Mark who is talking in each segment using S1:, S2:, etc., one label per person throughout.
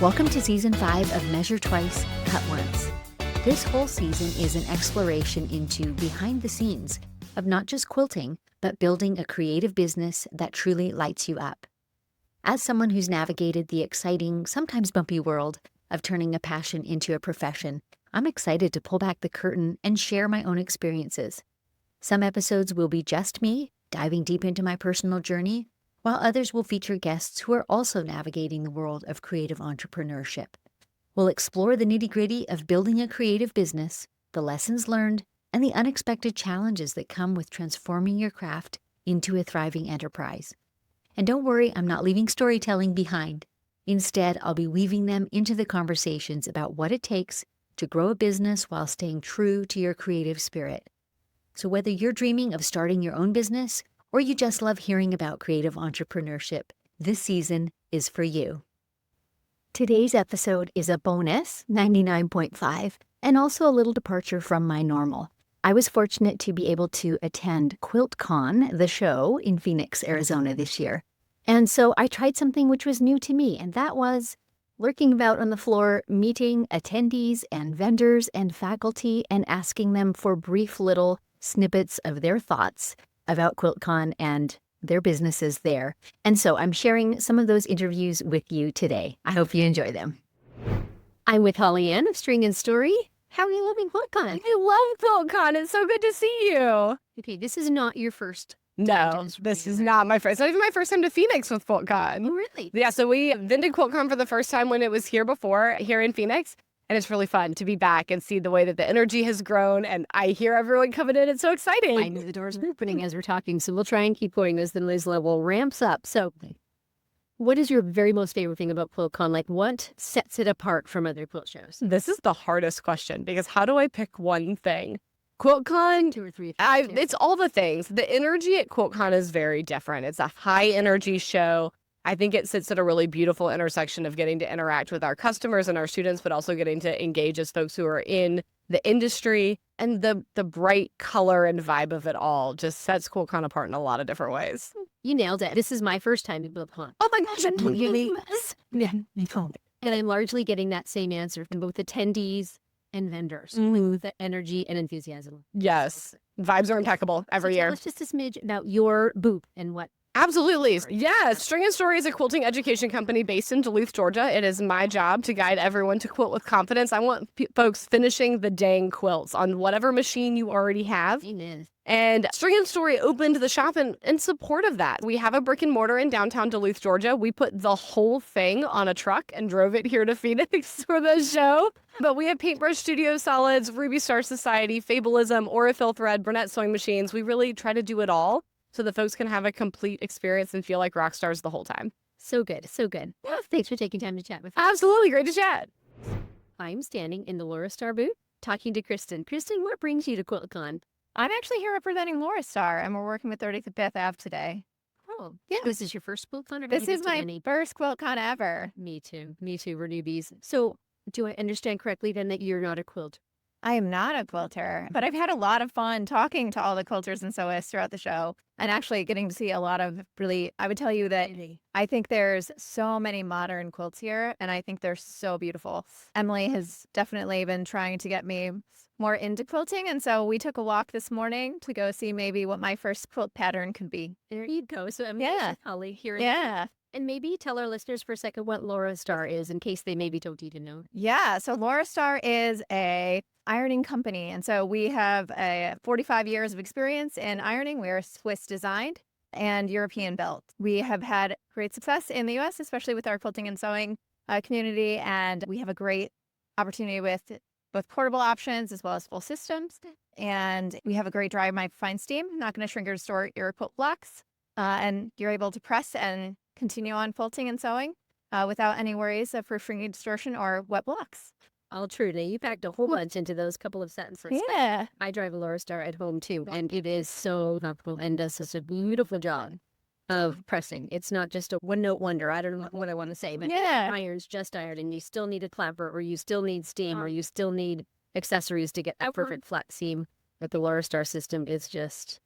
S1: Welcome to Season 5 of Measure Twice, Cut Once. This whole season is an exploration into behind the scenes of not just quilting, but building a creative business that truly lights you up. As someone who's navigated the exciting, sometimes bumpy world of turning a passion into a profession, I'm excited to pull back the curtain and share my own experiences. Some episodes will be just me, diving deep into my personal journey, while others will feature guests who are also navigating the world of creative entrepreneurship. We'll explore the nitty-gritty of building a creative business, the lessons learned, and the unexpected challenges that come with transforming your craft into a thriving enterprise. And don't worry, I'm not leaving storytelling behind. Instead, I'll be weaving them into the conversations about what it takes to grow a business while staying true to your creative spirit. So whether you're dreaming of starting your own business or you just love hearing about creative entrepreneurship, this season is for you. Today's episode is a bonus, 99.5, and also a little departure from my normal. I was fortunate to be able to attend QuiltCon, the show in Phoenix, Arizona this year. And so I tried something which was new to me, and that was lurking about on the floor, meeting attendees and vendors and faculty and asking them for brief little snippets of their thoughts about QuiltCon and their businesses there. And so I'm sharing some of those interviews with you today. I hope you enjoy them. I'm with Hollyann of String and Story. How are you loving QuiltCon?
S2: I love QuiltCon. It's so good to see you.
S1: Okay, this is not your first.
S2: No, this is not my first. Not even my first time to Phoenix with QuiltCon.
S1: Oh, really?
S2: Yeah, so we vended QuiltCon for the first time when it was here before, here in Phoenix. And it's really fun to be back and see the way that the energy has grown. And I hear everyone coming in. It's so exciting.
S1: I know the doors are opening as we're talking, so we'll try and keep going as the noise level ramps up. So what is your very most favorite thing about QuiltCon? Like, what sets it apart from other quilt shows?
S2: This is the hardest question because how do I pick one thing? QuiltCon,
S1: 2 or 3.
S2: it's all the things. The energy at QuiltCon is very different. It's a high energy show. I think it sits at a really beautiful intersection of getting to interact with our customers and our students, but also getting to engage as folks who are in the industry. And the bright color and vibe of it all just sets QuiltCon apart in a lot of different ways.
S1: You nailed it. This is my first time at QuiltCon.
S2: Oh my gosh, I'm really...
S1: Yeah. And I'm largely getting that same answer from both attendees and vendors. The energy and enthusiasm.
S2: Yes. Vibes are impeccable every year.
S1: Tell us just a smidge about your booth and what.
S2: Absolutely. Yeah. String and Story is a quilting education company based in Duluth, Georgia. It is my job to guide everyone to quilt with confidence. I want folks finishing the dang quilts on whatever machine you already have.
S1: Amen.
S2: And String and Story opened the shop in support of that. We have a brick and mortar in downtown Duluth, Georgia. We put the whole thing on a truck and drove it here to Phoenix for the show. But we have Paintbrush Studio Solids, Ruby Star Society, Fabulism, Aurifil thread, Burnett sewing machines. We really try to do it all so that folks can have a complete experience and feel like rock stars the whole time.
S1: So good. So good. Well, thanks for taking time to chat with me.
S2: Absolutely. Great to chat.
S1: I'm standing in the Laurastar booth talking to Kristin. Kristin, what brings you to QuiltCon?
S3: I'm actually here representing Laurastar, and we're working with 35th Ave today.
S1: Oh, yeah. This is your first QuiltCon?
S3: This is my first QuiltCon ever.
S1: Me too. Me too. We're newbies. So do I understand correctly then that you're not a quilter?
S3: I am not a quilter, but I've had a lot of fun talking to all the quilters and sewists throughout the show and actually getting to see a lot of really, I would tell you that I think there's so many modern quilts here and I think they're so beautiful. Emily has definitely been trying to get me more into quilting, and so we took a walk this morning to go see maybe what my first quilt pattern could be.
S1: There you go. So Emily and Holly here. And maybe tell our listeners for a second what Laurastar is in case they maybe don't need to know.
S3: Yeah, so Laurastar is a ironing company. And so we have 45 years of experience in ironing. We're Swiss designed and European built. We have had great success in the U.S., especially with our quilting and sewing community. And we have a great opportunity with both portable options as well as full systems. And we have a great dry fine steam, not going to shrink or distort your quilt blocks. And you're able to press and continue on quilting and sewing without any worries of shrinking, distortion, or wet blocks.
S1: All true. Now, you packed a whole bunch into those couple of sentences.
S3: Yeah.
S1: I drive a Laurastar at home, too, and it is so comfortable and does such a beautiful job of pressing. It's not just a one-note wonder. I don't know what I want to say, but iron's just iron, and you still need a clapper, or you still need steam, or you still need accessories to get that perfect flat seam. But the Laurastar system is just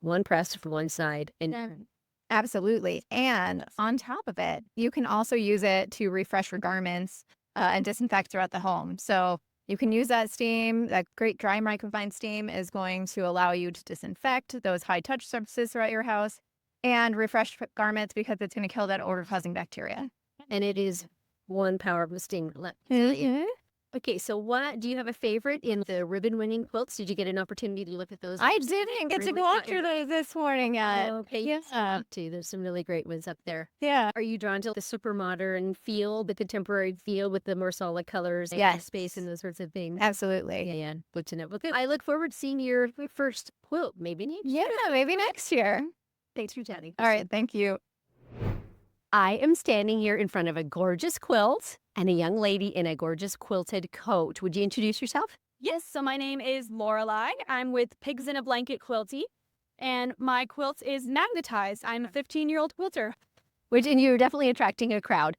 S1: one press from one side, and
S3: Absolutely. And on top of it, you can also use it to refresh your garments and disinfect throughout the home. So you can use that steam. That great dry microfiber steam is going to allow you to disinfect those high touch surfaces throughout your house and refresh garments because it's going to kill that odor causing bacteria.
S1: And it is one powerful steam. Okay, so what do you have a favorite in the ribbon-winning quilts? Did you get an opportunity to look at those?
S3: I didn't get to go through those this morning yet.
S1: Okay,
S3: Yeah.
S1: too. There's some really great ones up there.
S3: Yeah.
S1: Are you drawn to the super modern feel, the contemporary feel with the more solid colors,
S3: Yes.
S1: space, and those sorts of things?
S3: Absolutely.
S1: Yeah. Good to know. Well, good. I look forward to seeing your first quilt, maybe next.
S3: Yeah, maybe next year.
S1: Thanks for chatting.
S3: All right. Thank you.
S1: I am standing here in front of a gorgeous quilt and a young lady in a gorgeous quilted coat. Would you introduce yourself?
S4: Yes, so my name is Lorelai. I'm with Pigs in a Blanket Quilty, and my quilt is magnetized. I'm a 15-year-old quilter.
S1: And you're definitely attracting a crowd.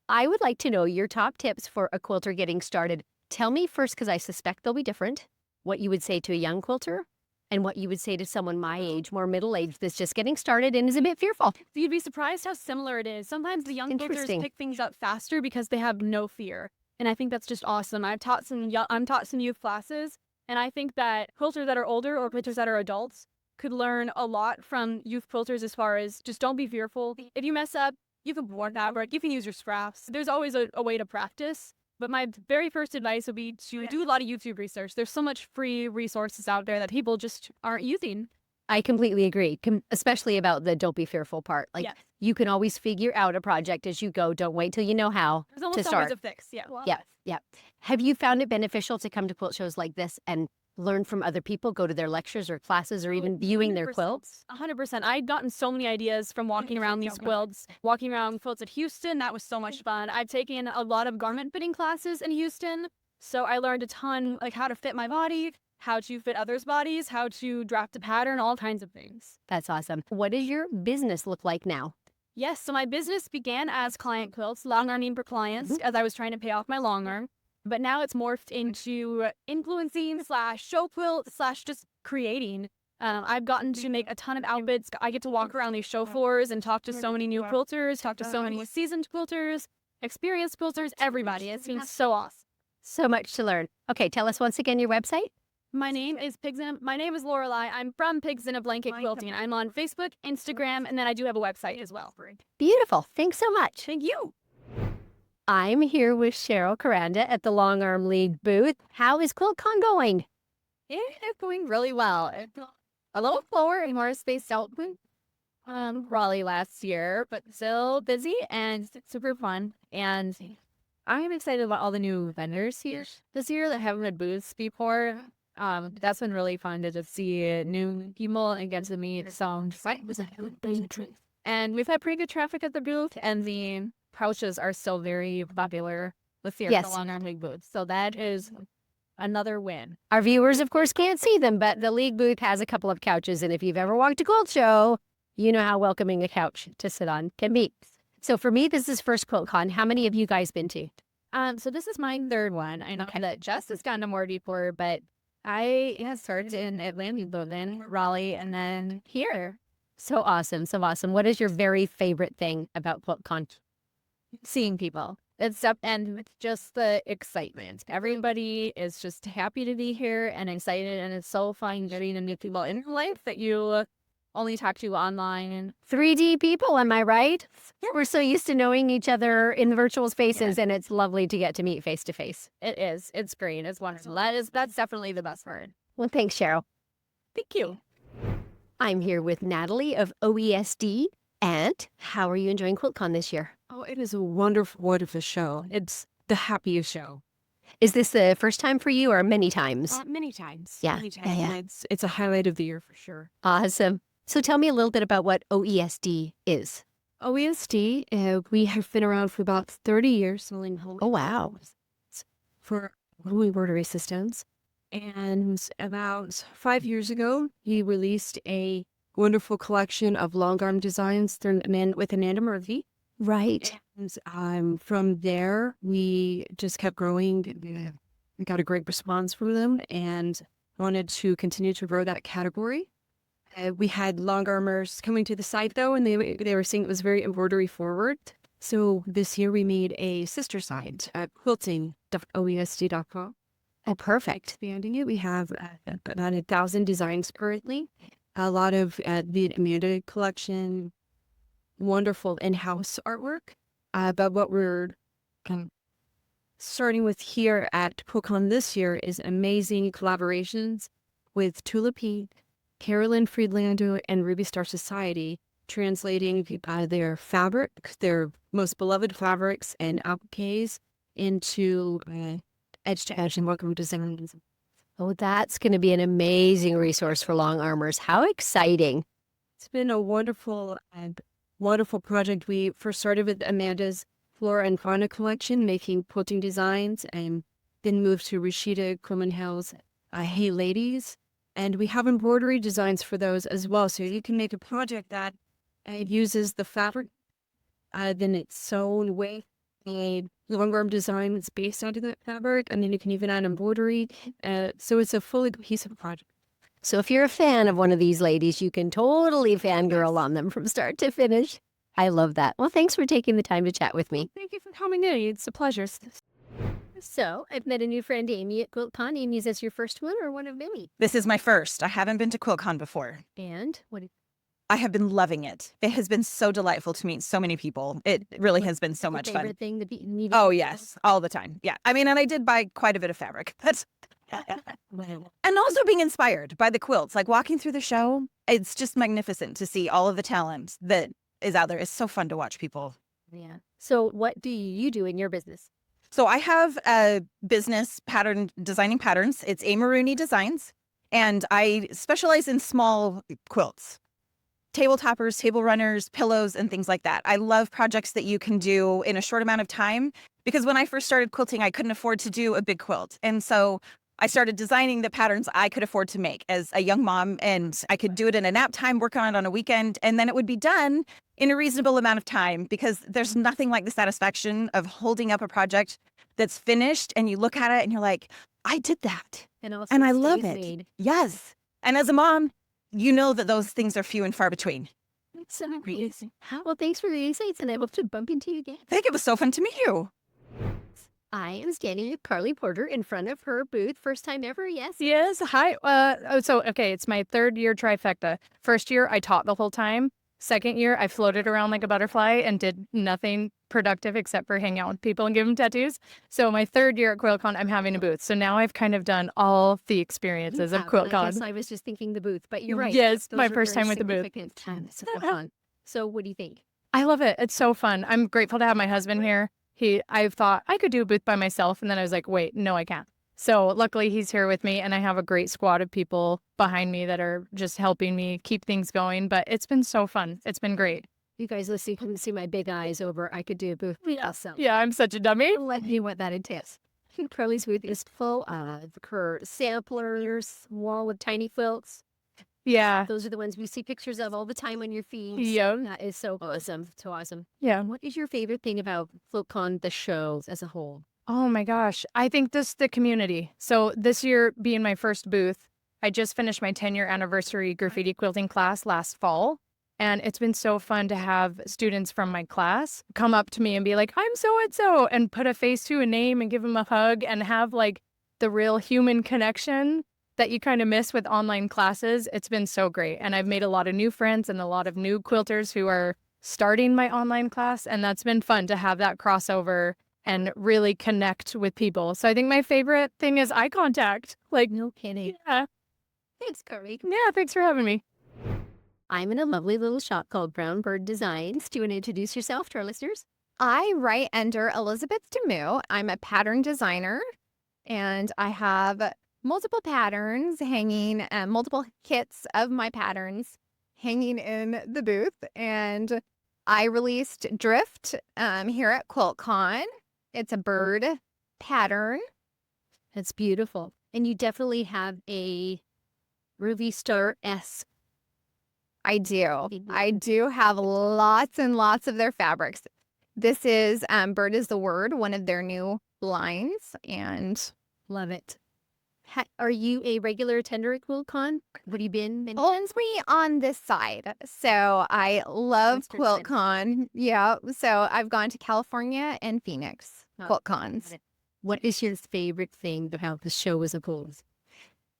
S1: I would like to know your top tips for a quilter getting started. Tell me first, because I suspect they'll be different, what you would say to a young quilter and what you would say to someone my age, more middle-aged, that's just getting started and is a bit fearful.
S4: So you'd be surprised how similar it is. Sometimes the young quilters
S1: Interesting.
S4: pick things up faster because they have no fear. And I think that's just awesome. I'm taught some youth classes, and I think that quilters that are older or quilters that are adults could learn a lot from youth quilters as far as just don't be fearful. If you mess up, you can board fabric, you can use your scraps. There's always a way to practice. But my very first advice would be to do a lot of YouTube research. There's so much free resources out there that people just aren't using.
S1: I completely agree, especially about the don't be fearful part. Like,
S4: Yes.
S1: you can always figure out a project as you go. Don't wait till you know how
S4: There's almost
S1: to
S4: always
S1: start.
S4: a fix. Yeah.
S1: Yeah. Have you found it beneficial to come to quilt shows like this and learn from other people, go to their lectures or classes or even viewing their
S4: 100%.
S1: quilts?
S4: 100%. I'd gotten so many ideas from walking around these quilts. Walking around quilts at Houston, that was so much fun. I've taken a lot of garment fitting classes in Houston. So I learned a ton, like how to fit my body, how to fit others' bodies, how to draft a pattern, all kinds of things.
S1: That's awesome. What does your business look like now?
S4: Yes, so my business began as client quilts, long arming for clients, as I was trying to pay off my long arm. But now it's morphed into influencing / show quilt / just creating. I've gotten to make a ton of outfits. I get to walk around these show floors and talk to so many new quilters, talk to so many seasoned quilters, experienced quilters, everybody. It's been so awesome.
S1: So much to learn. Okay, tell us once again your website.
S4: My name is Lorelai. I'm from Pigs in a Blanket Quilting. I'm on Facebook, Instagram, and then I do have a website as well.
S1: Beautiful. Thanks so much.
S4: Thank you.
S1: I'm here with Cheryl Koranda at the Longarm League booth. How is QuiltCon going?
S3: It's going really well. It's a little slower and more spaced out than Raleigh last year, but still busy and super fun. And I'm excited about all the new vendors here this year that haven't had booths before. That's been really fun to just see new people and get to meet some. And we've had pretty good traffic at the booth, and the pouches are still very popular this year at the Longarm League booth. So that is another win.
S1: Our viewers, of course, can't see them, but the League booth has a couple of couches, and if you've ever walked a quilt show, you know how welcoming a couch to sit on can be. So for me, this is first QuiltCon. How many have you guys been to?
S3: So this is my third one. I know that Jess has gone to more before, but I started in Atlanta, then Raleigh, and then here.
S1: So awesome. So awesome. What is your very favorite thing about QuiltCon?
S3: Seeing people. It's just the excitement. Everybody is just happy to be here and excited, and it's so fun getting to meet people in your life that you only talk to online.
S1: 3D people, am I right? Yeah. We're so used to knowing each other in the virtual spaces, and it's lovely to get to meet face to face.
S3: It is. It's great. It's wonderful. That's definitely the best part.
S1: Well, thanks, Cheryl.
S3: Thank you.
S1: I'm here with Natalie of OESD. And how are you enjoying QuiltCon this year?
S5: Oh, it is a wonderful, wonderful show. It's the happiest show.
S1: Is this the first time for you or many times?
S5: Many times.
S1: Yeah.
S5: Many times.
S1: Yeah.
S5: And it's a highlight of the year for sure.
S1: Awesome. So tell me a little bit about what OESD is.
S5: OESD, we have been around for about 30 years.
S1: Oh, wow.
S5: For home embroidery systems. And about 5 years ago, we released a wonderful collection of Longarm designs with Ananda Murphy.
S1: Right.
S5: And from there, we just kept growing. We got a great response from them and wanted to continue to grow that category. We had longarmers coming to the site though, and they were saying it was very embroidery forward. So this year we made a sister site at quilting.oesd.com.
S1: Oh, perfect.
S5: Expanding it, we have about 1,000 designs currently. A lot of the Amanda collection, wonderful in-house artwork. But what we're kind of starting with here at QuiltCon this year is amazing collaborations with Tulipy, Carolyn Friedlander, and Ruby Star Society, translating their fabric, their most beloved fabrics and appliques into edge-to-edge and welcome designs.
S1: Oh, that's going to be an amazing resource for long armors. How exciting.
S5: It's been a wonderful project. We first started with Amanda's Flora and Fauna collection, making quilting designs, and then moved to Rashida Coleman-Hill's Hey Ladies. And we have embroidery designs for those as well. So you can make a project that uses the fabric, then it's sewn with a longarm design that's based onto that fabric, and then you can even add embroidery. So it's a fully cohesive project.
S1: So if you're a fan of one of these ladies, you can totally fangirl on them from start to finish. I love that. Well, thanks for taking the time to chat with me.
S5: Thank you for coming in. It's a pleasure.
S1: So I've met a new friend, Amy, at QuiltCon. Amy, is this your first one or one of many?
S6: This is my first. I haven't been to QuiltCon before.
S1: And what?
S6: I have been loving it. It has been so delightful to meet so many people. It really has been so much fun.
S1: Favorite thing to be needed?
S6: Oh, yes. All the time. Yeah. I mean, and I did buy quite a bit of fabric. But and also being inspired by the quilts. Like walking through the show, it's just magnificent to see all of the talent that is out there. It's so fun to watch people.
S1: Yeah. So what do you do in your business?
S6: So I have a business designing patterns. It's Maroon Designs. And I specialize in small quilts. Table toppers, table runners, pillows, and things like that. I love projects that you can do in a short amount of time because when I first started quilting, I couldn't afford to do a big quilt. And so I started designing the patterns I could afford to make as a young mom, and I could do it in a nap time, work on it on a weekend, and then it would be done in a reasonable amount of time because there's nothing like the satisfaction of holding up a project that's finished and you look at it and you're like, I did that.
S1: And
S6: I love it. Yes. And as a mom, you know that those things are few and far between.
S1: So amazing. Well, thanks for the insights, and I hope to bump into you again.
S6: I think it was so fun to meet you.
S1: I am standing with Karlee Porter in front of her booth. First time ever, yes?
S2: Yes. Hi. It's my third year trifecta. First year, I taught the whole time. Second year, I floated around like a butterfly and did nothing productive except for hang out with people and give them tattoos. So my third year at QuiltCon, I'm having a booth. So now I've kind of done all the experiences of QuiltCon.
S1: I guess I was just thinking the booth, but you're right.
S2: Yes,
S1: Those
S2: my
S1: are
S2: first
S1: very
S2: time with the booth.
S1: significant times. So fun. So what do you think?
S2: I love it. It's so fun. I'm grateful to have my husband here. I thought I could do a booth by myself, and then I was like, wait, no, I can't. So luckily he's here with me, and I have a great squad of people behind me that are just helping me keep things going. But it's been so fun. It's been great.
S1: You guys, let's see, come see my big eyes over. I could do a booth. Awesome.
S2: Yeah, I'm such a dummy.
S1: Let me what that entails. Karlee's booth is full of her samplers, wall with tiny quilts.
S2: Yeah.
S1: Those are the ones we see pictures of all the time on your feeds.
S2: Yeah.
S1: That is so awesome. So awesome.
S2: Yeah.
S1: What is your favorite thing about QuiltCon, the show as a whole?
S2: Oh my gosh. I think the community. So this year being my first booth, I just finished my 10-year anniversary graffiti quilting class last fall. And it's been so fun to have students from my class come up to me and be like, I'm so-and-so, and put a face to a name and give them a hug and have like the real human connection that you kind of miss with online classes. It's been so great. And I've made a lot of new friends and a lot of new quilters who are starting my online class. And that's been fun to have that crossover and really connect with people. So I think my favorite thing is eye contact. Like,
S1: No kidding.
S2: yeah.
S1: Thanks, Karlee.
S2: Yeah, thanks for having me.
S1: I'm in a lovely little shop called Brown Bird Designs. Do you want to introduce yourself to our listeners?
S3: I write under Elizabeth deMoo. I'm a pattern designer, and I have multiple patterns hanging, multiple kits of my patterns hanging in the booth. And I released Drift here at QuiltCon. It's a bird pattern.
S1: That's beautiful. And you definitely have a Ruby Star-esque.
S3: I do. I do have lots and lots of their fabrics. This is Bird is the Word, one of their new lines, and
S1: Love it. Are you a regular attender at QuiltCon? Have you been?
S3: Owns me on this side. So I love
S1: That's your
S3: QuiltCon. Yeah. So I've gone to California and Phoenix QuiltCons.
S1: What is your favorite thing about the show as a whole?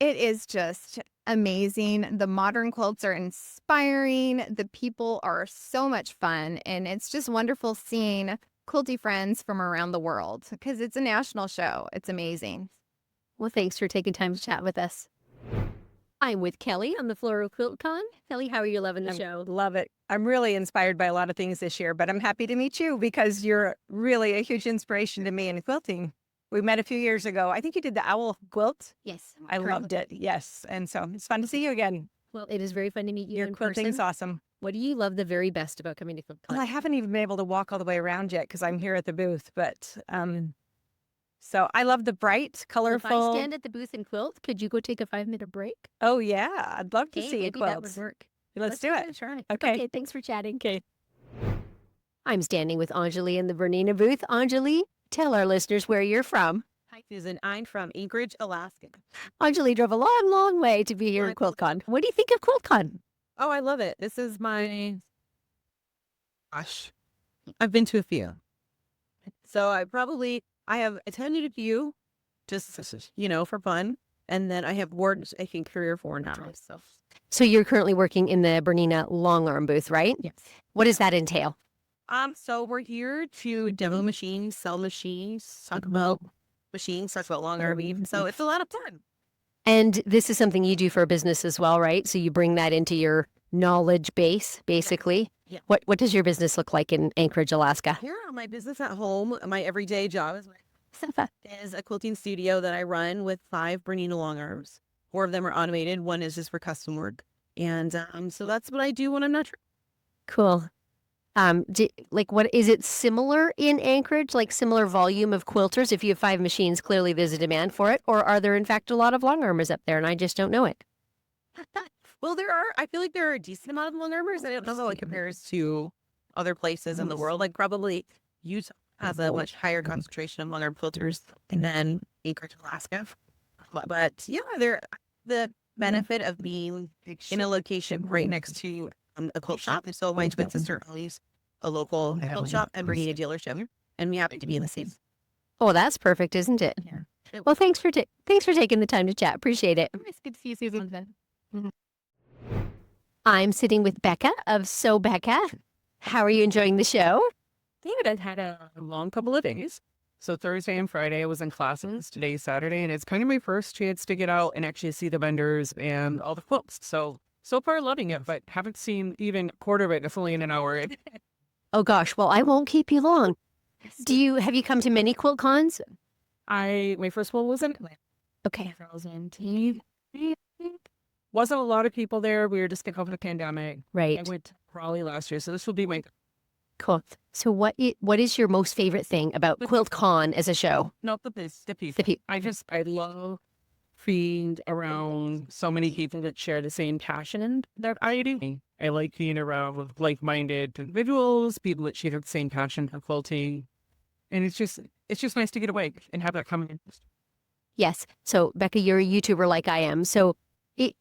S3: It is just amazing. The modern quilts are inspiring. The people are so much fun. And it's just wonderful seeing quilty friends from around the world because it's a national show. It's amazing.
S1: Well, thanks for taking time to chat with us. I'm with Kelly on the Floral Quilt Con. Kelly, how are you loving the show?
S7: Love it. I'm really inspired by a lot of things this year, but I'm happy to meet you because you're really a huge inspiration to me in quilting. We met a few years ago. I think you did the owl quilt.
S1: Yes.
S7: I loved it. Yes. And so it's fun to see you again.
S1: Well, it is very fun to meet you
S7: Your
S1: in
S7: quilting's
S1: person.
S7: awesome.
S1: What do you love the very best about coming to QuiltCon?
S7: Well, I haven't even been able to walk all the way around yet because I'm here at the booth, but so I love the bright,
S1: If
S7: colorful.
S1: I stand at the booth and quilt, could you go take a 5-minute break?
S7: Oh yeah, I'd love to
S1: Okay,
S7: see a
S1: maybe that
S7: quilt.
S1: would work.
S7: Let's do it.
S1: Try.
S7: Okay.
S1: Thanks for chatting.
S7: Okay.
S1: I'm standing with Enjoli in the Bernina booth. Enjoli, tell our listeners where you're from.
S8: Hi, Susan. I'm from Anchorage, Alaska.
S1: Enjoli drove a long, long way to be here at QuiltCon. What do you think of QuiltCon?
S8: Oh, I love it. This is gosh, I've been to a few. So I have attended a few just, for fun. And then I have worked, I think, 3 or 4 now.
S1: So you're currently working in the Bernina Longarm booth, right?
S8: Yes.
S1: What does that entail?
S8: So we're here to demo machines, sell machines, talk about Longarm. So it's a lot of fun.
S1: And this is something you do for a business as well, right? So you bring that into your knowledge base, basically.
S8: Yeah.
S1: What does your business look like in Anchorage, Alaska?
S8: Here on my business at home, my everyday job is a quilting studio that I run with 5 Bernina Longarms. 4 of them are automated. 1 is just for custom work. And so that's what I do when I'm not
S1: Cool. What is it similar in Anchorage, like similar volume of quilters? If you have 5 machines, clearly there's a demand for it. Or are there, in fact, a lot of longarmers up there and I just don't know it?
S8: Well, I feel like there are a decent amount of longarmers. I don't know how it compares to other places in the world. Like probably Utah has a much higher concentration of longarm quilters than Anchorage, Alaska. But yeah, the benefit of being in a location right next to a quilt shop. And so my twin sister owns a local quilt shop and Bernina dealership, and we happen to be in the same.
S1: Oh, that's perfect, isn't it?
S8: Yeah.
S1: Well, thanks for taking the time to chat. Appreciate it.
S2: It's good to see you, Susan.
S1: I'm sitting with Becca of So Becca. How are you enjoying the show?
S9: David, I've had a long couple of days. So Thursday and Friday I was in classes. Today's Saturday, and it's kind of my first chance to get out and actually see the vendors and all the quilts. So far loving it, but haven't seen even a quarter of it fully in an hour.
S1: Oh gosh, well, I won't keep you long. Have you come to many quilt cons?
S9: My first one was in Atlanta.
S1: Okay.
S9: 2018. Wasn't a lot of people there. We were just getting over the pandemic.
S1: Right.
S9: I went to Raleigh last year, so this will be my
S1: Cool. So what is your most favorite thing about QuiltCon as a show?
S9: the people.
S1: The people.
S9: I love being around so many people that share the same passion that I do. I like being around with like-minded individuals, people that share the same passion for quilting. And it's just nice to get away and have that come in.
S1: Yes. So Becca, you're a YouTuber like I am. So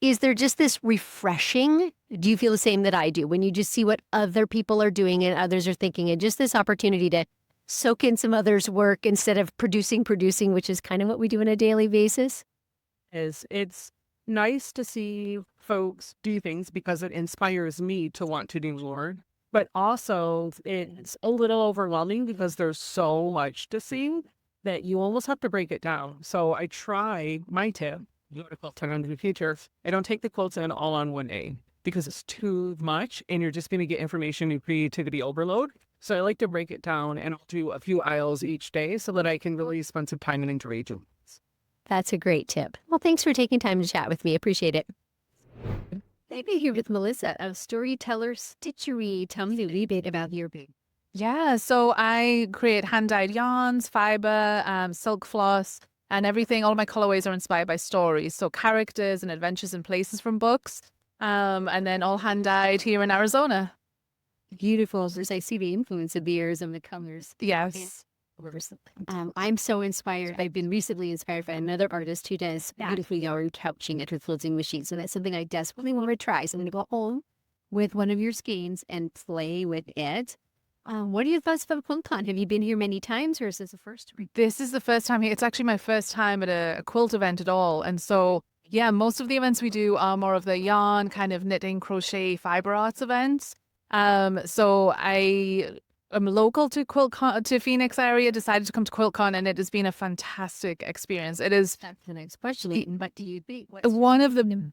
S1: is there just this refreshing? Do you feel the same that I do when you just see what other people are doing and others are thinking, and just this opportunity to soak in some others' work instead of producing, which is kind of what we do on a daily basis?
S9: It's nice to see folks do things because it inspires me to want to do more. But also it's a little overwhelming because there's so much to see that you almost have to break it down. So I try, my tip, you go to QuiltCon in the future, I don't take the quilts in all on one day because it's too much and you're just going to get information and creativity overload. So I like to break it down and I'll do a few aisles each day so that I can really spend some time and enjoy it.
S1: That's a great tip. Well, thanks for taking time to chat with me. Appreciate it. Maybe here with Melissa of Storyteller Stitchery. Tell me a little bit about your booth.
S10: Yeah, so I create hand-dyed yarns, fiber, silk floss, and everything. All of my colorways are inspired by stories, so characters and adventures and places from books, and then all hand-dyed here in Arizona.
S1: Beautiful. As I see the influence of the ears and the colors.
S10: Yes.
S1: I'm so inspired. I've been recently inspired by another artist who does beautiful yarn couching at her quilting machine. So that's something I desperately want to try. So I'm going to go home with one of your skeins and play with it. What are your thoughts about QuiltCon? Have you been here many times, or is this the first time?
S10: This is the first time here. It's actually my first time at a quilt event at all. And so, yeah, most of the events we do are more of the yarn, kind of knitting, crochet, fiber arts events. So I am local to QuiltCon, to Phoenix area, decided to come to QuiltCon, and it has been a fantastic experience. It is
S1: That's the next question. What do you think?
S10: one of the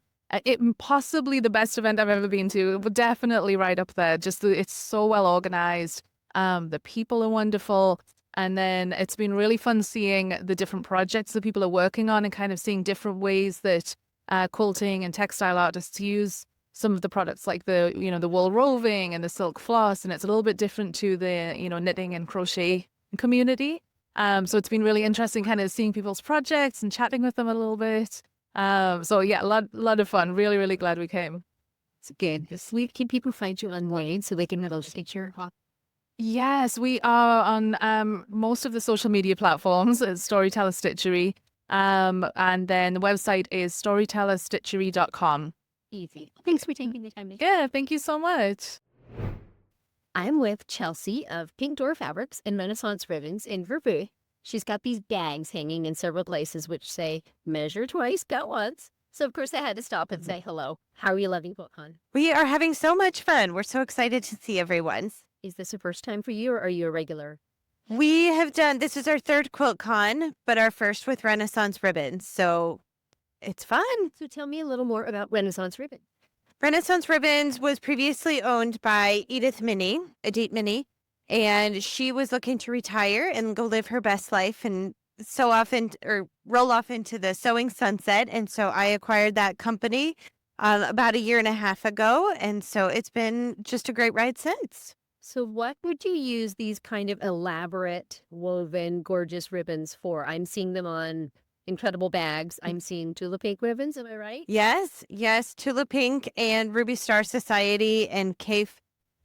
S10: possibly the best event I've ever been to. Definitely right up there. It's so well organized. The people are wonderful. And then it's been really fun seeing the different projects that people are working on and kind of seeing different ways that quilting and textile artists use some of the products, like the wool roving and the silk floss. And it's a little bit different to the, knitting and crochet community. So it's been really interesting kind of seeing people's projects and chatting with them a little bit. So yeah, a lot of fun. Really, really glad we came.
S1: It's good. Can people find you online so they can have a picture?
S10: Yes, we are on most of the social media platforms at Storyteller Stitchery. And then the website is storytellerstitchery.com.
S1: Easy. Thanks for taking the time to
S10: Yeah, thank you so much.
S1: I'm with Chelsie of Pink Door Fabrics and Renaissance Ribbons in Verbu. She's got these bags hanging in several places which say, measure twice, cut once. So, of course, I had to stop and say hello. How are you loving QuiltCon?
S11: We are having so much fun. We're so excited to see everyone.
S1: Is this the first time for you, or are you a regular?
S11: This is our third QuiltCon, but our first with Renaissance Ribbons. So it's fun.
S1: So tell me a little more about Renaissance Ribbon.
S11: Renaissance Ribbons was previously owned by Edith Minnie, and she was looking to retire and go live her best life and roll off into the sewing sunset. And so I acquired that company about a year and a half ago. And so it's been just a great ride since.
S1: So what would you use these kind of elaborate, woven, gorgeous ribbons for? I'm seeing them on incredible bags. I'm seeing Tula Pink ribbons. Am I right?
S11: Yes. Tula Pink and Ruby Star Society and Cafe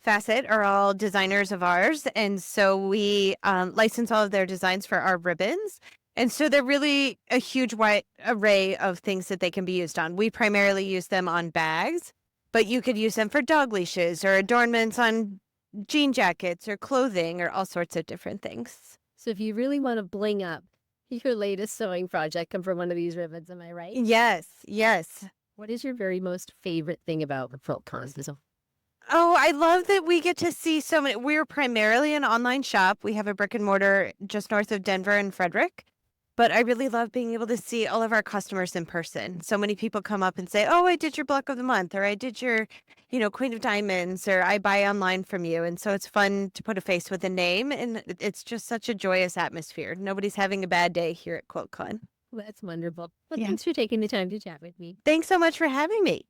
S11: Facet are all designers of ours. And so we license all of their designs for our ribbons. And so they're really a huge wide array of things that they can be used on. We primarily use them on bags, but you could use them for dog leashes or adornments on jean jackets or clothing or all sorts of different things.
S1: So if you really want to bling up your latest sewing project, come from one of these ribbons, am I right?
S11: Yes.
S1: What is your very most favorite thing about the QuiltCon?
S11: Oh, I love that we get to see so many. We're primarily an online shop. We have a brick and mortar just north of Denver and Frederick. But I really love being able to see all of our customers in person. So many people come up and say, oh, I did your Block of the Month, or I did your, Queen of Diamonds, or I buy online from you. And so it's fun to put a face with a name. And it's just such a joyous atmosphere. Nobody's having a bad day here at QuiltCon.
S1: Well, that's wonderful. Well, thanks for taking the time to chat with me.
S11: Thanks so much for having me.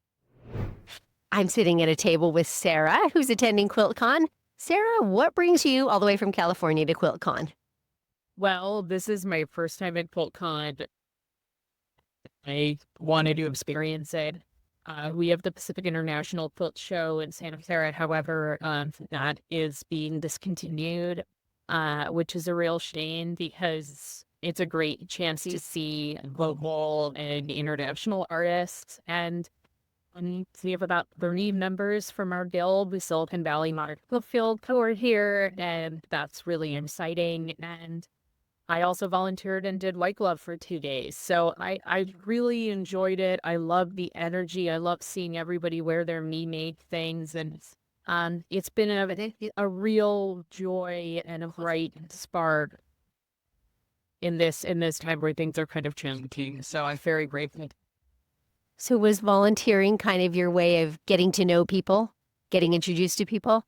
S1: I'm sitting at a table with Sarah, who's attending QuiltCon. Sarah, what brings you all the way from California to QuiltCon?
S9: Well, this is my first time at QuiltCon. I wanted to experience it. We have the Pacific International Quilt Show in Santa Clara. However, that is being discontinued, which is a real shame because it's a great chance to see local and international artists. And we have about 30 members from our guild. We Silicon Valley Modern Quilt Field tour here, and that's really exciting. And I also volunteered and did white glove for 2 days. So I really enjoyed it. I love the energy. I love seeing everybody wear their me-made things. And it's been a real joy and a bright spark in this time where things are kind of challenging. So I'm very grateful.
S1: So was volunteering kind of your way of getting to know people, getting introduced to people?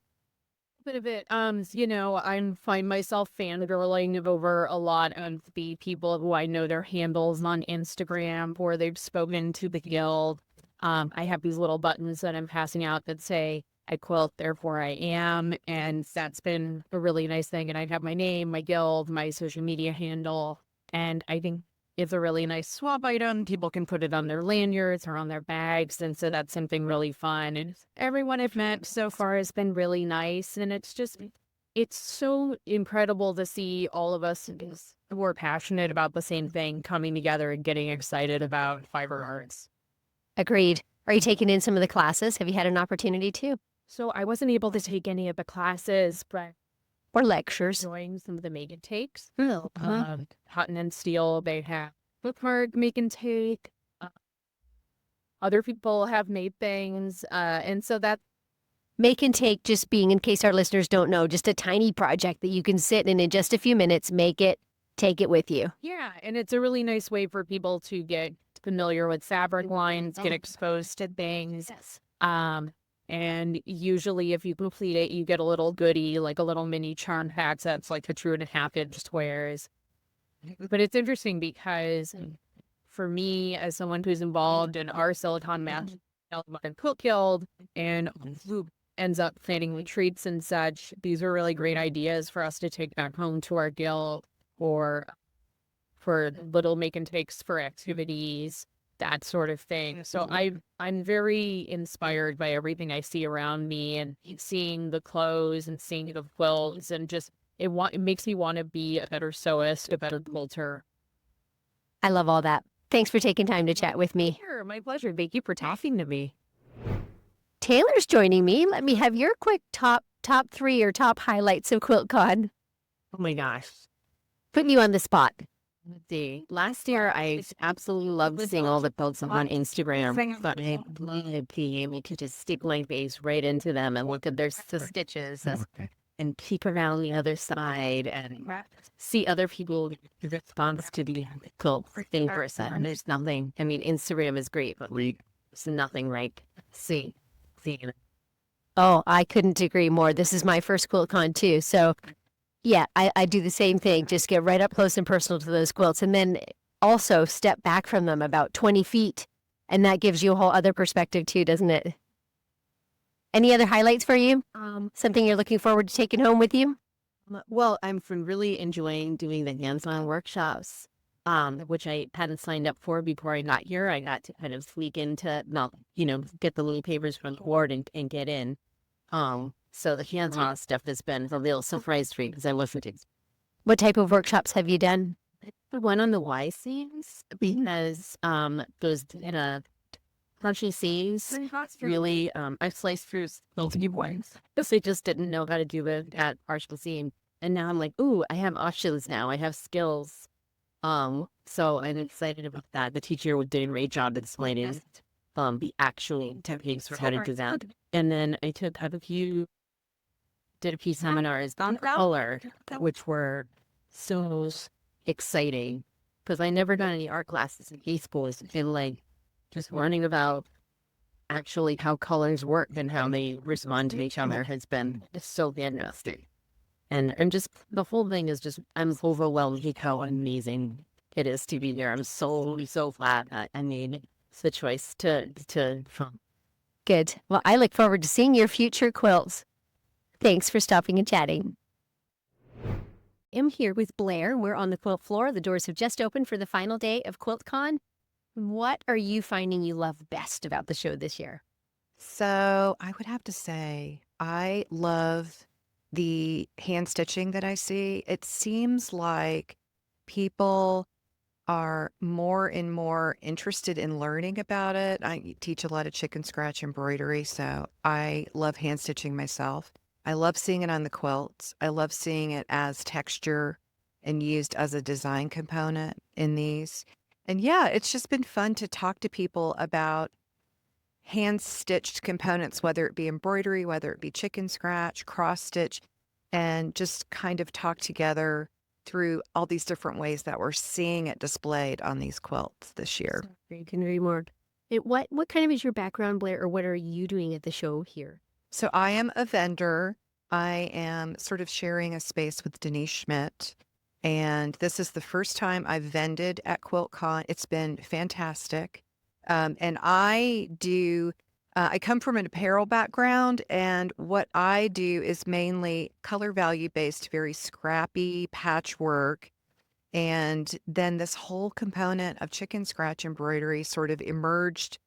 S9: Bit of it. I find myself fangirling over a lot of the people who I know their handles on Instagram or they've spoken to the guild. I have these little buttons that I'm passing out that say, I quilt, therefore I am. And that's been a really nice thing. And I have my name, my guild, my social media handle. And I think it's a really nice swap item. People can put it on their lanyards or on their bags. And so that's something really fun. And everyone I've met so far has been really nice. And it's just
S5: it's so incredible to see all of us who are passionate about the same thing coming together and getting excited about fiber arts.
S12: Agreed. Are you taking in some of the classes? Have you had an opportunity to?
S5: So I wasn't able to take any of the classes, but
S12: Or lectures?
S5: enjoying some of the make and takes.
S12: Oh,
S5: Cotton and Steel, they have bookmark make and take. Other people have made things, and so that
S12: Make and take, just being, in case our listeners don't know, just a tiny project that you can sit in just a few minutes, make it, take it with you.
S5: yeah, and it's a really nice way for people to get familiar with fabric lines, get exposed to things.
S12: Yes.
S5: And usually if you complete it, you get a little goodie, like a little mini charm pack that's like a 2.5-inch squares. But it's interesting because for me, as someone who's involved in our Silicon Match and Quilt Guild and who ends up planning retreats and such, these are really great ideas for us to take back home to our guild or for little make and takes for activities, that sort of thing. So I'm very inspired by everything I see around me and seeing the clothes and seeing the quilts, and just it makes me want to be a better sewist, a better quilter.
S12: I love all that. Thanks for taking time to chat with me.
S5: Sure, my pleasure. Thank you for talking to me.
S12: Taylor's joining me. Let me have your quick top 3 or top highlights of QuiltCon.
S13: Oh my gosh.
S12: Putting you on the spot.
S13: Let's see. Last year, I absolutely loved seeing all the quilts on Instagram. But I love being able to just stick my face right into them and look at the stitches and peek around the other side and see other people's response to the quilt in person. There's nothing. I mean, Instagram is great, but there's nothing like seeing it.
S12: Oh, I couldn't agree more. This is my first QuiltCon too. So yeah, I do the same thing. Just get right up close and personal to those quilts, and then also step back from them about 20 feet. And that gives you a whole other perspective too, doesn't it? Any other highlights for you? Something you're looking forward to taking home with you?
S13: Well, I'm really enjoying doing the hands-on workshops, which I hadn't signed up for before I got here. I got to kind of sneak into, get the little papers from the board and get in. So the hands-on stuff has been a little surprise for me because I wasn't.
S12: What type of workshops have you done?
S13: The one on the Y seams, because those in a crunchy seams really, I sliced through multiple points because I just didn't know how to do it at partial seam. And now I'm like, ooh, I have options now. I have skills. So I'm excited about that. The teacher did a great job explaining the actual techniques for how to do that. And then I did a few seminars on color, which were so exciting because I never done any art classes in high school. It's been like just learning about actually how colors work and how they respond to each other has been just so fantastic. And the whole thing is just, I'm overwhelmed with how amazing it is to be there. I'm so glad that I made the choice to.
S12: Good. Well, I look forward to seeing your future quilts. Thanks for stopping and chatting. I'm here with Blair. We're on the quilt floor. The doors have just opened for the final day of QuiltCon. What are you finding you love best about the show this year?
S14: So I would have to say I love the hand stitching that I see. It seems like people are more and more interested in learning about it. I teach a lot of chicken scratch embroidery, so I love hand stitching myself. I love seeing it on the quilts. I love seeing it as texture and used as a design component in these. And yeah, it's just been fun to talk to people about hand-stitched components, whether it be embroidery, whether it be chicken scratch, cross-stitch, and just kind of talk together through all these different ways that we're seeing it displayed on these quilts this year.
S12: You can read more. What kind of is your background, Blair, or what are you doing at the show here?
S14: So I am a vendor. I am sort of sharing a space with Denise Schmidt, and this is the first time I've vended at QuiltCon. It's been fantastic. And I come from an apparel background, and what I do is mainly color value based, very scrappy patchwork. And then this whole component of chicken scratch embroidery sort of emerged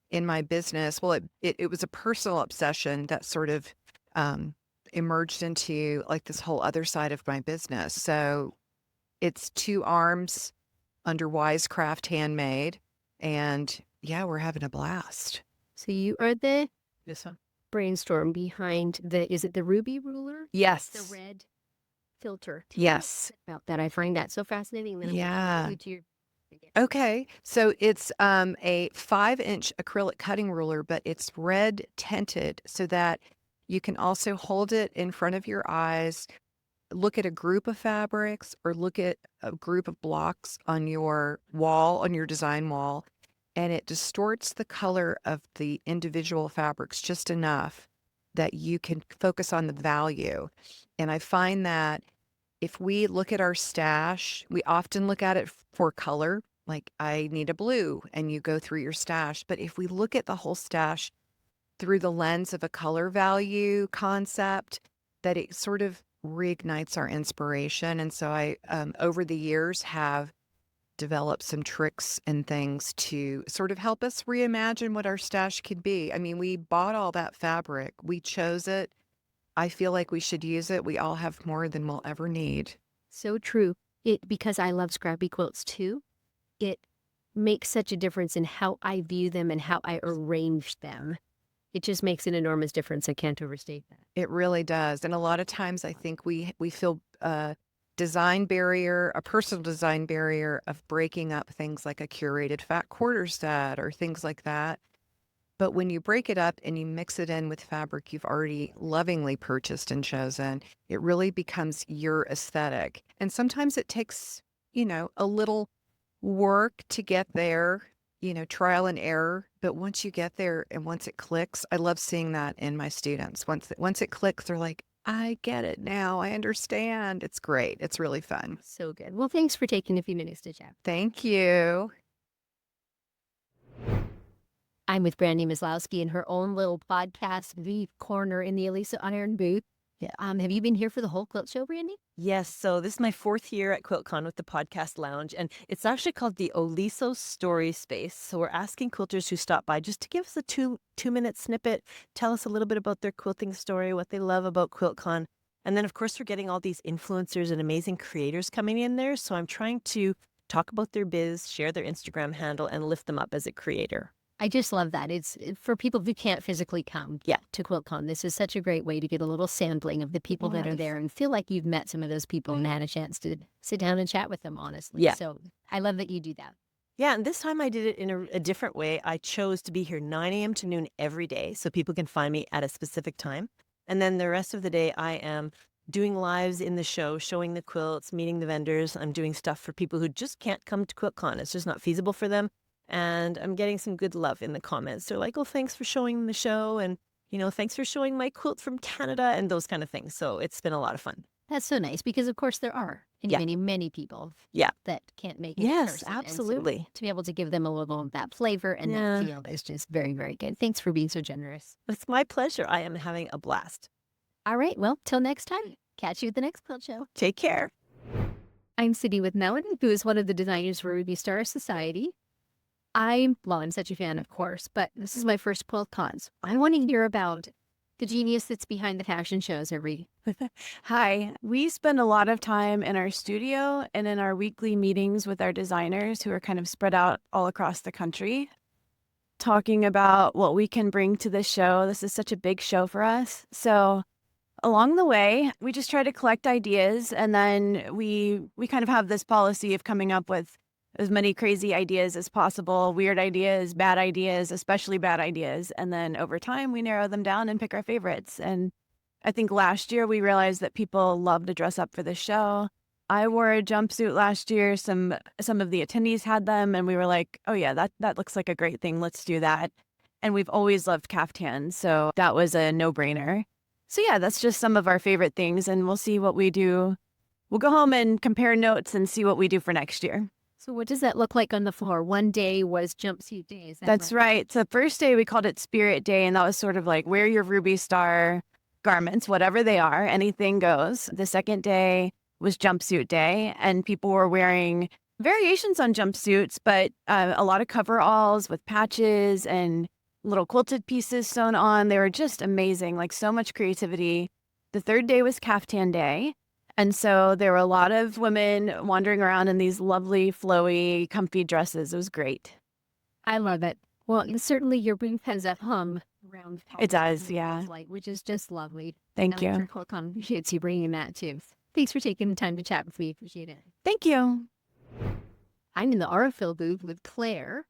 S14: in my business. Well, it was a personal obsession that sort of emerged into like this whole other side of my business. So it's 2 arms under Wisecraft Handmade. And yeah, we're having a blast.
S12: So you are the
S14: This one?
S12: brainstorm behind is it the ruby ruler?
S14: Yes.
S12: The red filter. Tell me
S14: Yes.
S12: about that. I find that so fascinating. Then I'm gonna
S14: Yeah.
S12: go to your
S14: Okay. So it's a 5-inch acrylic cutting ruler, but it's red tinted so that you can also hold it in front of your eyes, look at a group of fabrics or look at a group of blocks on your wall, on your design wall, and it distorts the color of the individual fabrics just enough that you can focus on the value. And I find that if we look at our stash, we often look at it for color, like I need a blue, and you go through your stash. But if we look at the whole stash through the lens of a color value concept, that it sort of reignites our inspiration. And so I, over the years, have developed some tricks and things to sort of help us reimagine what our stash could be. I mean, we bought all that fabric, we chose it. I feel like we should use it. We all have more than we'll ever need.
S12: So true. Because I love scrappy quilts too, it makes such a difference in how I view them and how I arrange them. It just makes an enormous difference. I can't overstate that.
S14: It really does. And a lot of times I think we feel a design barrier, a personal design barrier of breaking up things like a curated fat quarter set or things like that. But when you break it up and you mix it in with fabric you've already lovingly purchased and chosen, it really becomes your aesthetic. And sometimes it takes, a little work to get there, trial and error. But once you get there and once it clicks, I love seeing that in my students. Once it clicks, they're like, I get it now. I understand. It's great. It's really fun.
S12: So good. Well, thanks for taking a few minutes to chat.
S14: Thank you.
S12: I'm with Brandy Maslowski in her own little podcast, The Corner in the Elisa Iron Booth. Yeah. Have you been here for the whole quilt show, Brandy?
S15: Yes, so this is my 4th year at QuiltCon with the Podcast Lounge, and it's actually called the Oliso Story Space. So we're asking quilters who stop by just to give us a two-minute snippet, tell us a little bit about their quilting story, what they love about QuiltCon. And then, of course, we're getting all these influencers and amazing creators coming in there. So I'm trying to talk about their biz, share their Instagram handle, and lift them up as a creator.
S12: I just love that. It's for people who can't physically come to QuiltCon. This is such a great way to get a little sampling of the people that are there and feel like you've met some of those people and had a chance to sit down and chat with them, honestly.
S15: Yeah.
S12: So I love that you do that.
S15: Yeah, and this time I did it in a different way. I chose to be here 9 a.m. to noon every day so people can find me at a specific time. And then the rest of the day I am doing lives in the show, showing the quilts, meeting the vendors. I'm doing stuff for people who just can't come to QuiltCon. It's just not feasible for them. And I'm getting some good love in the comments. They're like, oh, thanks for showing the show. And, thanks for showing my quilt from Canada and those kind of things. So it's been a lot of fun.
S12: That's so nice because, of course, there are many, many people that can't make it.
S15: Yes,
S12: in person.
S15: absolutely.
S12: And so to be able to give them a little of that flavor and that feel is just very, very good. Thanks for being so generous.
S15: It's my pleasure. I am having a blast.
S12: All right. Well, till next time. Catch you at the next quilt show.
S15: Take care.
S12: I'm sitting with Melanie, who is one of the designers for Ruby Star Society. I'm such a fan, of course, but this is my first QuiltCon. So I want to hear about the genius that's behind the fashion shows every.
S16: Hi. We spend a lot of time in our studio and in our weekly meetings with our designers who are kind of spread out all across the country, talking about what we can bring to the show. This is such a big show for us. So along the way, we just try to collect ideas, and then we kind of have this policy of coming up with as many crazy ideas as possible, weird ideas, bad ideas, especially bad ideas. And then over time, we narrow them down and pick our favorites. And I think last year we realized that people love to dress up for the show. I wore a jumpsuit last year. Some of the attendees had them, and we were like, oh yeah, that looks like a great thing. Let's do that. And we've always loved caftans, so that was a no-brainer. So yeah, that's just some of our favorite things, and we'll see what we do. We'll go home and compare notes and see what we do for next year.
S12: So what does that look like on the floor? One day was jumpsuit day. Is that
S16: That's right. So the first day we called it Spirit Day, and that was sort of like wear your Ruby Star garments, whatever they are, anything goes. The second day was jumpsuit day, and people were wearing variations on jumpsuits, but a lot of coveralls with patches and little quilted pieces sewn on. They were just amazing, like so much creativity. The third day was Caftan Day. And so there were a lot of women wandering around in these lovely, flowy, comfy dresses. It was great.
S1: I love it. Well, certainly your booth has that hum around.
S16: It does, yeah.
S1: Which is just lovely.
S16: Thank
S1: And I'm
S16: you.
S1: sure QuiltCon appreciates you bringing that too. Thanks for taking the time to chat with me. Appreciate it.
S16: Thank you.
S1: I'm in the Aurifil booth with Claire,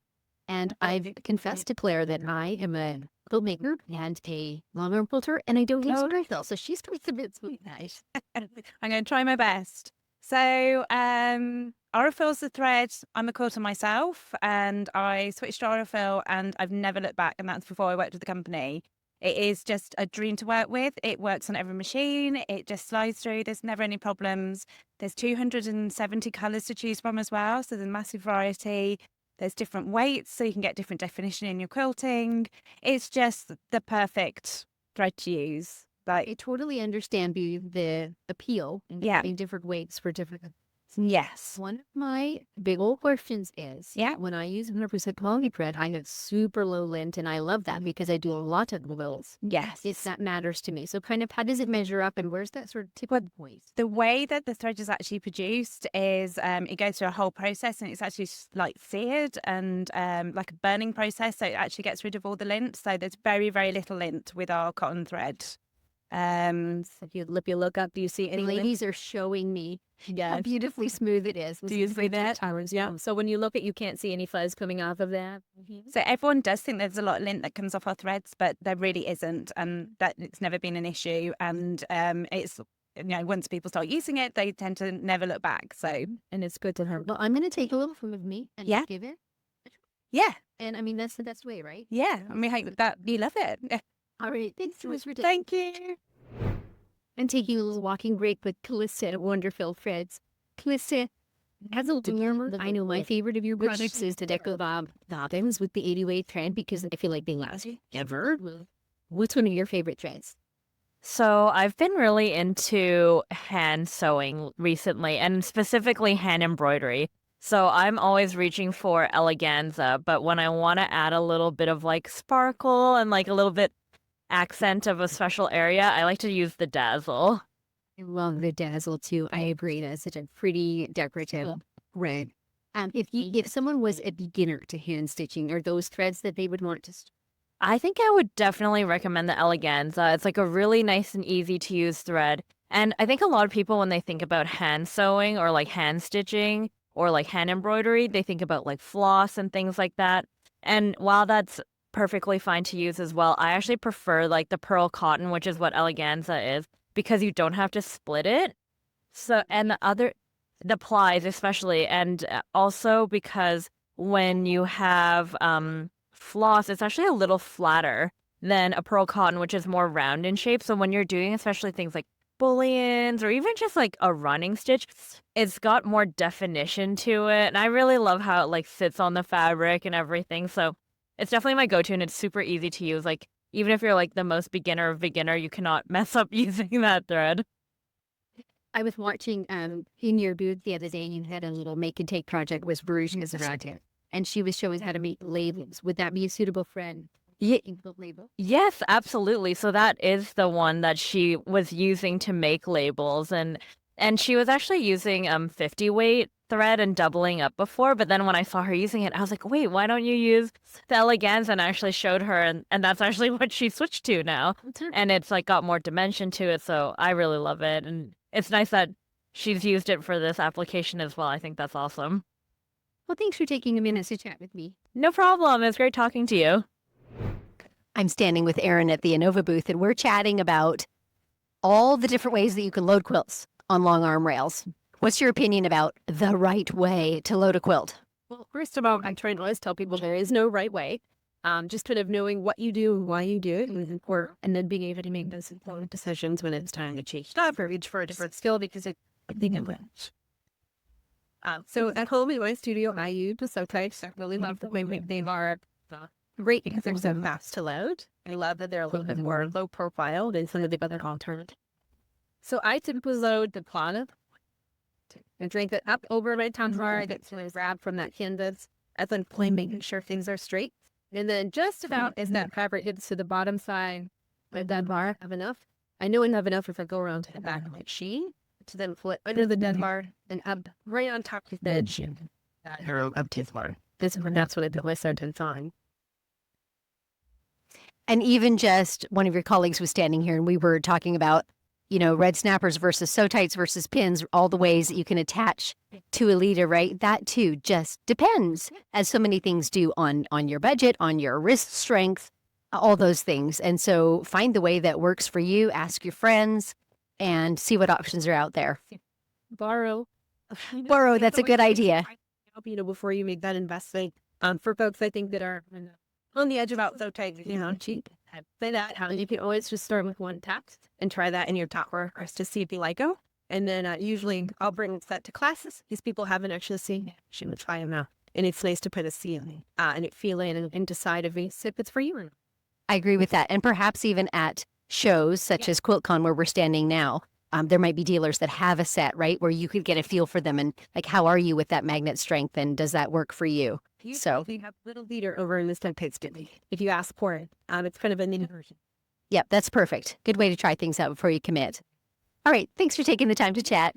S1: and I've confessed to Claire that I am a quilt maker and a Longarm quilter, and I don't use Oneto, so she's doing some bits with nice.
S6: I'm going to try my best. So, Aurifil's the thread. I'm a quilter myself, and I switched to Aurifil, and I've never looked back. And that's before I worked with the company. It is just a dream to work with. It works on every machine. It just slides through. There's never any problems. There's 270 colours to choose from as well, so there's a massive variety. There's different weights, so you can get different definition in your quilting. It's just the perfect thread to use.
S1: I totally understand the appeal and having different weights for different.
S6: Yes.
S1: One of my big old questions is, when I use 100% quality thread, I have super low lint, and I love that because I do a lot of quilts.
S6: Yes.
S1: That matters to me. So kind of how does it measure up, and where's that sort of tipping point?
S6: The way that the thread is actually produced is it goes through a whole process, and it's actually like seared and like a burning process. So it actually gets rid of all the lint. So there's very, very little lint with our cotton thread.
S1: So if you look up, do you see any ladies are showing me how beautifully smooth it is.
S4: Do you see that? Yeah. So when you look at, you can't see any fuzz coming off of that.
S6: So everyone does think there's a lot of lint that comes off our threads, but there really isn't, and that it's never been an issue. And it's once people start using it, they tend to never look back. So
S1: and it's good to her. Well, I'm going to take a little from me and give it.
S6: Yeah,
S1: and I mean that's the best way, right?
S6: Yeah, I mean hope that you love it.
S1: All right, thanks so much for
S6: Thank you.
S1: I'm taking a little walking break with Calista at Wonderfil Threads. Calista, as a learner, I know my favorite of your products is the Deco Bob Bobbins with the 80-weight thread because I feel like they last ever. What's one of your favorite threads?
S17: So I've been really into hand sewing recently, and specifically hand embroidery. So I'm always reaching for eleganza, but when I want to add a little bit of like sparkle and like a little bit accent of a special area, I like to use the dazzle.
S1: I love the dazzle too. I agree. That's such a pretty decorative thread. If someone was a beginner to hand stitching, are those threads that they would want to?
S17: I think I would definitely recommend the eleganza. It's like a really nice and easy to use thread. And I think a lot of people, when they think about hand sewing or like hand stitching or like hand embroidery, they think about like floss and things like that. And while that's perfectly fine to use as well, I actually prefer like the pearl cotton, which is what eleganza is, because you don't have to split it. So, and the plies especially, and also because when you have floss, it's actually a little flatter than a pearl cotton, which is more round in shape. So when you're doing especially things like bullions or even just like a running stitch, it's got more definition to it. And I really love how it like sits on the fabric and everything. So it's definitely my go-to, and it's super easy to use. Like, even if you're like the most beginner of beginner, you cannot mess up using that thread.
S1: I was watching in your booth the other day, and you had a little make and take project with Bruges and she was showing how to make labels. Would that be a suitable thread?
S17: Yes, absolutely. So that is the one that she was using to make labels, and she was actually using 50 weight thread and doubling up before, but then when I saw her using it, I was like, wait, why don't you use the eleganza? And I actually showed her, and that's actually what she switched to now. And it's like got more dimension to it, so I really love it. And it's nice that she's used it for this application as well. I think that's awesome.
S1: Well, thanks for taking a minute to chat with me.
S17: No problem. It's great talking to you.
S12: I'm standing with Erynn at the Innova booth, and we're chatting about all the different ways that you can load quilts on long arm rails. What's your opinion about the right way to load a quilt?
S2: Well, first of all, I try to always tell people there is no right way. Just kind of knowing what you do and why you do it is important, and then being able to make those important decisions when it's time to change stuff or reach for a different skill, because I think it wins. So at home in my studio, I use the subtypes. I really love the way they are great because they're so fast to load. I love that they're a little bit more low profile than some of the other alternatives. So I typically load the product and drink it up over my tongue bar. I get to grab from that canvas as I'm playing, making sure things are straight. And then just about as that fabric hits to the bottom side of that bar, I have enough.
S5: I know I have enough if I go around to the back of my machine to then flip under the dead bar and up right on top of the edge. Or up to the bar. That's what I did my sentence on.
S12: And even just one of your colleagues was standing here and we were talking about, red snappers versus sew tights versus pins, all the ways that you can attach to a leader, right? That too just depends, as so many things do, on your budget, on your wrist strength, all those things. And so find the way that works for you, ask your friends, and see what options are out there.
S5: Borrow.
S12: That's a good idea.
S5: Before you make that investment. For folks, I think that are on the edge about sew tight, cheap. Say that, how you can always just start with one text and try that in your top workers to see if you like them. And then usually I'll bring that to classes. These people haven't actually seen she would try them out. And it's nice to put a ceiling and it feel in and decide if it's for you or not.
S12: I agree with that. And perhaps even at shows such as QuiltCon, where we're standing now, there might be dealers that have a set, right, where you could get a feel for them and like, how are you with that magnet strength and does that work for you? So
S5: you have a little leader over in this Snippets, if you ask for it. It's kind of a mini version.
S12: Yep, that's perfect. Good way to try things out before you commit. All right, thanks for taking the time to chat.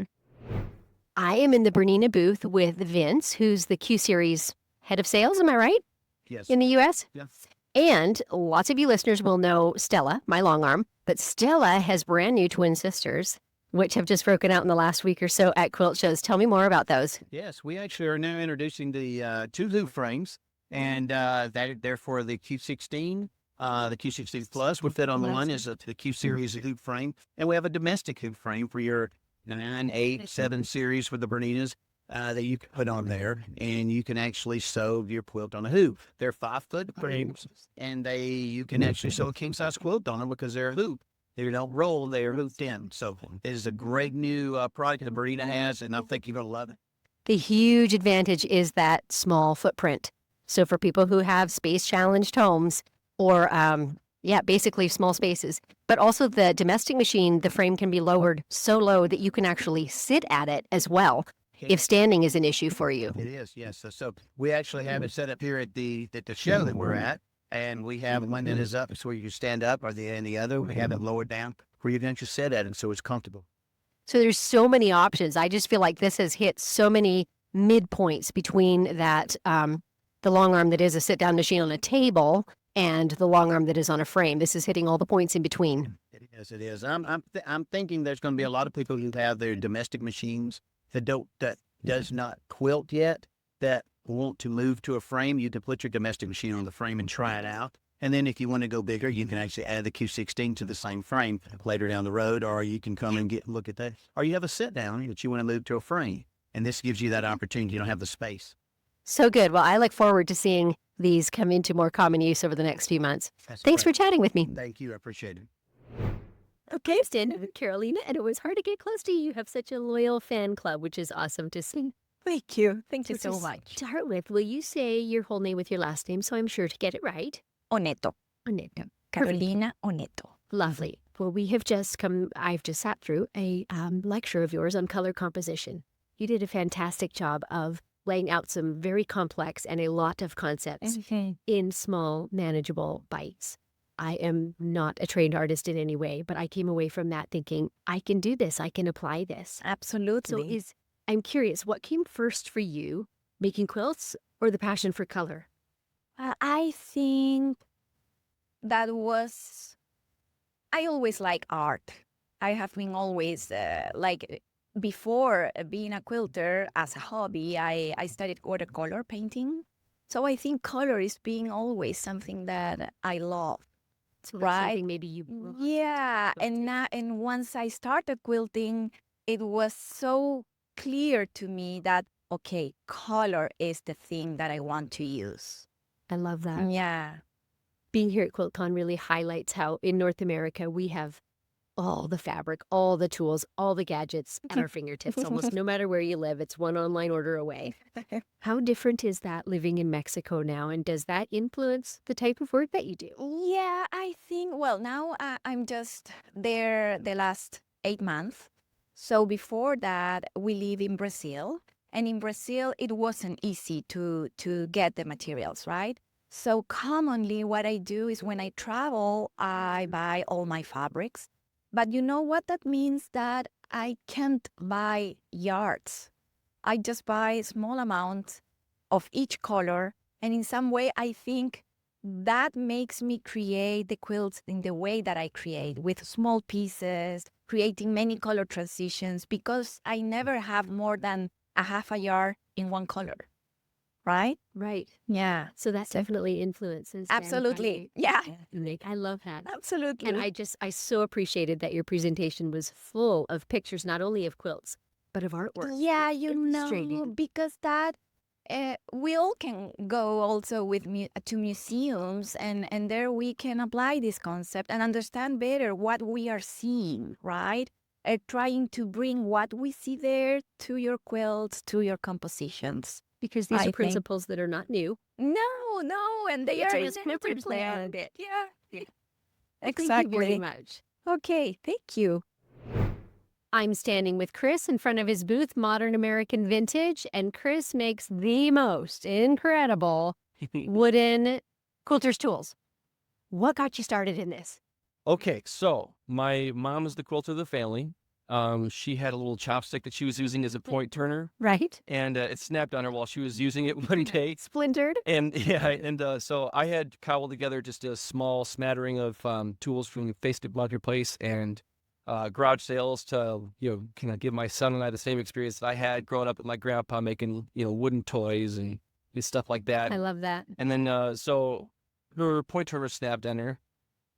S12: I am in the Bernina booth with Vince, who's the Q Series head of sales, am I right?
S18: Yes.
S12: In the U.S.?
S18: Yes.
S12: And lots of you listeners will know Stella, my long arm, but Stella has brand new twin sisters, which have just broken out in the last week or so at quilt shows. Tell me more about those.
S18: Yes, we actually are now introducing the two loop frames, and they're for the Q16, the Q16 Plus. What fit on the one is the Q Series loop frame, and we have a domestic hoop frame for your 9, 8, 7 series with the Berninas that you can put on there, and you can actually sew your quilt on a hoop. They're 5-foot frames, and you can actually sew a king-size quilt on them because they're a hoop. They don't roll, they are hooped in. So it is a great new product that Bernina has, and I think you're going to love it.
S12: The huge advantage is that small footprint. So for people who have space-challenged homes or, basically small spaces, but also the domestic machine, the frame can be lowered so low that you can actually sit at it as well if standing is an issue for you.
S18: It is, yes. So we actually have it set up here at the show that we're at. And we have one that is up, it's where you stand up, or the other. We have it lowered down where you can just sit at it, so it's comfortable.
S12: So there's so many options. I just feel like this has hit so many midpoints between that, the long arm that is a sit-down machine on a table and the long arm that is on a frame. This is hitting all the points in between.
S18: It is. I'm thinking there's going to be a lot of people who have their domestic machines that does not quilt yet, that want to move to a frame. You can put your domestic machine on the frame and try it out. And then if you want to go bigger, you can actually add the Q16 to the same frame later down the road, or you can come and look at that. Or you have a sit down that you want to move to a frame. And this gives you that opportunity. You don't have the space.
S12: So good. Well, I look forward to seeing these come into more common use over the next few months. Thanks for chatting with me.
S18: Thank you. I appreciate it.
S1: Okay, standing with Carolina, and it was hard to get close to you. You have such a loyal fan club, which is awesome to see.
S7: Thank you. Thank you so much.
S1: To start with, will you say your whole name with your last name so I'm sure to get it right?
S19: Oneto.
S1: Oneto.
S19: Carolina Oneto.
S1: Lovely. Well, I've just sat through a lecture of yours on color composition. You did a fantastic job of laying out some very complex and a lot of concepts in small, manageable bites. I am not a trained artist in any way, but I came away from that thinking, I can do this. I can apply this.
S19: Absolutely.
S1: So I'm curious, what came first for you, making quilts or the passion for color?
S19: I think that I always like art. I have been always before being a quilter as a hobby, I studied watercolor painting. So I think color is being always something that I love.
S1: So
S19: right?
S1: Maybe you.
S19: Yeah, and once I started quilting, it was so clear to me that okay, color is the thing that I want to use.
S1: I love that.
S19: Yeah.
S1: Being here at QuiltCon really highlights how in North America we have all the fabric, all the tools, all the gadgets at our fingertips. Almost no matter where you live, it's one online order away. How different is that living in Mexico now? And does that influence the type of work that you do?
S19: Yeah, I think, well, now I'm just there the last 8 months. So before that, we live in Brazil. And in Brazil, it wasn't easy to get the materials, right? So commonly what I do is when I travel, I buy all my fabrics. But you know what that means? That I can't buy yards. I just buy small amounts of each color. And in some way, I think that makes me create the quilts in the way that I create, with small pieces, creating many color transitions, because I never have more than a half a yard in one color. Right?
S1: Right.
S19: Yeah.
S1: So that definitely influences.
S19: Absolutely. Yeah.
S1: I love that.
S19: Absolutely.
S1: And I so appreciated that your presentation was full of pictures, not only of quilts, but of artwork.
S19: Yeah, you know, because that we all can go also with to museums, and there we can apply this concept and understand better what we are seeing, right? Trying to bring what we see there to your quilts, to your compositions.
S1: Because these are principles that are not new.
S19: No, and they are implemented. Yeah. Exactly.
S1: Thank you very much.
S19: Okay, thank you.
S1: I'm standing with Chris in front of his booth, Modern American Vintage, and Chris makes the most incredible wooden quilter's tools. What got you started in this?
S20: Okay, so my mom is the quilter of the family. She had a little chopstick that she was using as a point turner.
S1: Right.
S20: And it snapped on her while she was using it one day.
S1: Splintered.
S20: And so I had cobbled together just a small smattering of tools from the Facebook Marketplace and garage sales to, kind of give my son and I the same experience that I had growing up with my grandpa making, wooden toys and stuff like that.
S1: I love that.
S20: And then so her point turner snapped on her.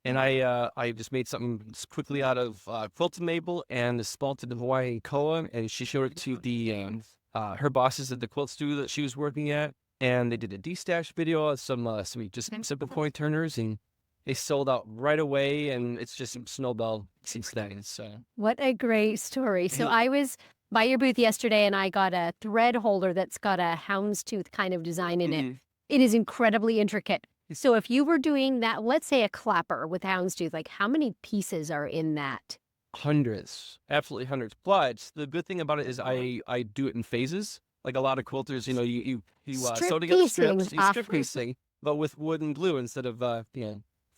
S20: And I just made something quickly out of quilted maple and the spalted Hawaiian koa, and she showed it to the her bosses at the quilt studio that she was working at, and they did a destash video of some just simple point turners, and they sold out right away, and it's just snowballed since then. So
S1: what a great story! So I was by your booth yesterday, and I got a thread holder that's got a houndstooth kind of design in it. It is incredibly intricate. So if you were doing that, let's say a clapper with houndstooth, like how many pieces are in that?
S20: Hundreds, absolutely hundreds. But the good thing about it is I do it in phases. Like a lot of quilters, you sew together strips, you strip piecing, but with wood and glue instead of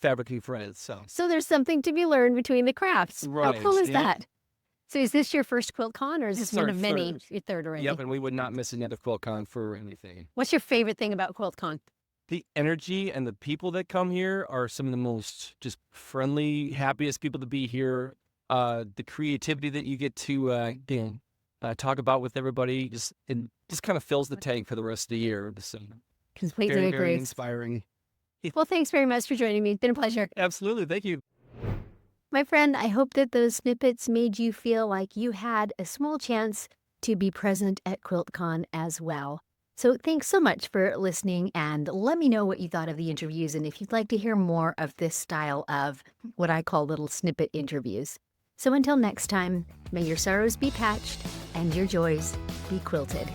S20: fabric threads. So
S1: there's something to be learned between the crafts.
S20: Right.
S1: How cool is that? So is this your first QuiltCon, or is this one of many? Your third already?
S20: Yep, and we would not miss another QuiltCon for anything.
S1: What's your favorite thing about QuiltCon?
S20: The energy and the people that come here are some of the most just friendly, happiest people to be here. The creativity that you get to talk about with everybody just kind of fills the tank for the rest of the year. So
S1: completely
S20: very,
S1: agree.
S20: Very inspiring.
S1: Well, thanks very much for joining me. It's been a pleasure.
S20: Absolutely. Thank you.
S1: My friend, I hope that those snippets made you feel like you had a small chance to be present at QuiltCon as well. So thanks so much for listening, and let me know what you thought of the interviews and if you'd like to hear more of this style of what I call little snippet interviews. So until next time, may your sorrows be patched and your joys be quilted.